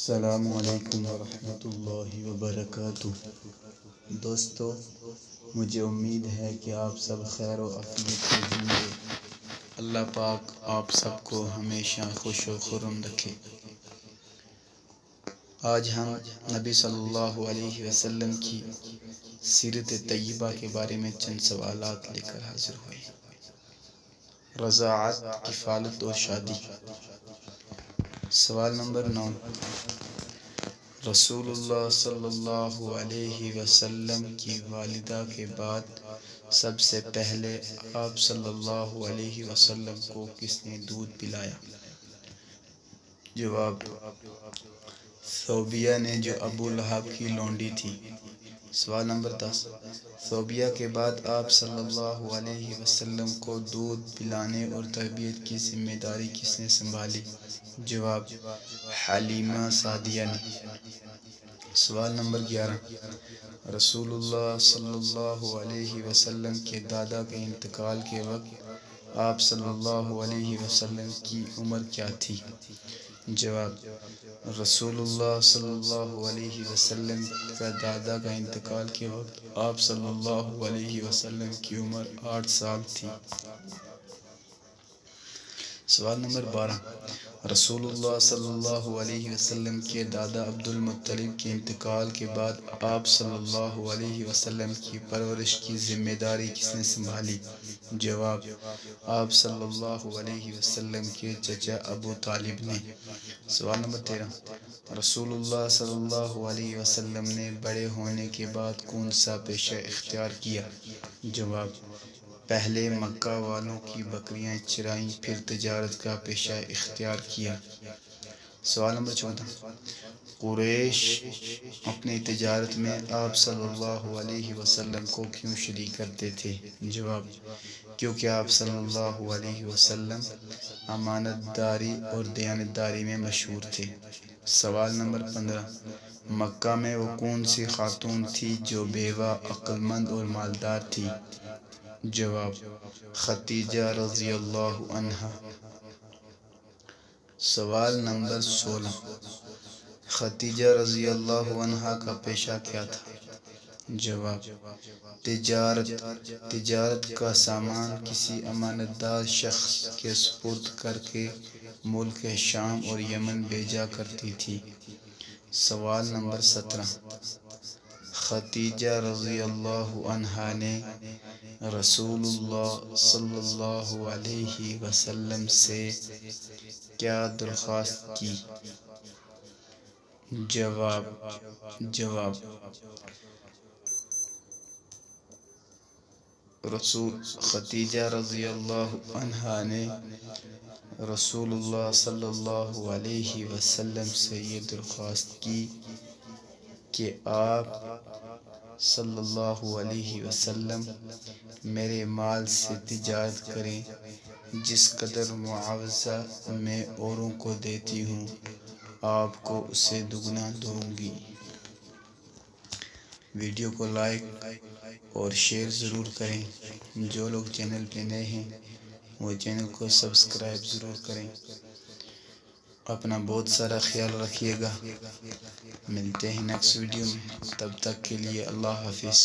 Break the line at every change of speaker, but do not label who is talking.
السلام علیکم ورحمۃ اللہ وبرکاتہ۔ دوستو، مجھے امید ہے کہ آپ سب خیر و عافیت سے ہوں گے۔ اللہ پاک آپ سب کو ہمیشہ خوش و خرم رکھے۔ آج ہم نبی صلی اللہ علیہ وسلم کی سیرت طیبہ کے بارے میں چند سوالات لے کر حاضر ہوئے۔ رضاعت، کفالت اور شادی۔ سوال نمبر 9، رسول اللہ صلی اللہ علیہ وسلم کی والدہ کے بعد سب سے پہلے آپ صلی اللہ علیہ وسلم کو کس نے دودھ پلایا؟ جواب، ثوبیہ نے، جو ابو لہب کی لونڈی تھی۔ سوال نمبر 10، ثوبیہ کے بعد آپ صلی اللہ علیہ وسلم کو دودھ پلانے اور تربیت کی ذمہ داری کس نے سنبھالی؟ جواب، حلیمہ سعدیہ نے۔ سوال نمبر 11، رسول اللہ صلی اللہ علیہ وسلم کے دادا کے انتقال کے وقت آپ صلی اللہ علیہ وسلم کی عمر کیا تھی؟ جواب، رسول اللہ صلی اللہ علیہ وسلم کا دادا کا انتقال کے وقت آپ صلی اللہ علیہ وسلم کی عمر 8 سال تھی۔ سوال نمبر 12، رسول اللہ صلی اللہ علیہ وسلم کے دادا عبد المطلب کے انتقال کے بعد آپ صلی اللہ علیہ وسلم کی پرورش کی ذمہ داری کس نے سنبھالی؟ جواب، آپ صلی اللہ علیہ وسلم کے چچا ابو طالب نے۔ سوال نمبر 13، رسول اللہ صلی اللہ علیہ وسلم نے بڑے ہونے کے بعد کون سا پیشہ اختیار کیا؟ جواب، پہلے مکہ والوں کی بکریاں چرائیں، پھر تجارت کا پیشہ اختیار کیا۔ سوال نمبر 14، قریش اپنی تجارت میں آپ صلی اللہ علیہ وسلم کو کیوں شریک کرتے تھے؟ جواب، کیونکہ آپ صلی اللہ علیہ وسلم امانت داری اور دیانتداری میں مشہور تھے۔ سوال نمبر 15، مکہ میں وہ کون سی خاتون تھی جو بیوہ، عقل مند اور مالدار تھی؟ جواب، خدیجہ رضی اللہ عنہا۔ سوال نمبر 16، خدیجہ رضی اللہ عنہا کا پیشہ کیا تھا؟ جواب، تجارت کا سامان کسی امانت دار شخص کے سپرد کر کے ملک شام اور یمن بھیجا کرتی تھی۔ سوال نمبر 17، خدیجہ رضی اللہ عنہا نے رسول اللہ صلی اللہ علیہ وسلم سے کیا درخواست کی؟ جواب، خدیجہ رضی اللہ عنہا نے رسول اللہ صلی اللہ علیہ وسلم سے یہ درخواست کی کہ آپ صلی اللہ علیہ وسلم میرے مال سے تجارت کریں، جس قدر معاوضہ میں اوروں کو دیتی ہوں آپ کو اسے دگنا دوں گی۔ ویڈیو کو لائک اور شیئر ضرور کریں۔ جو لوگ چینل پہ نئے ہیں وہ چینل کو سبسکرائب ضرور کریں۔ اپنا بہت سارا خیال رکھیے گا۔ ملتے ہیں نیکسٹ ویڈیو میں، تب تک کے لیے اللہ حافظ۔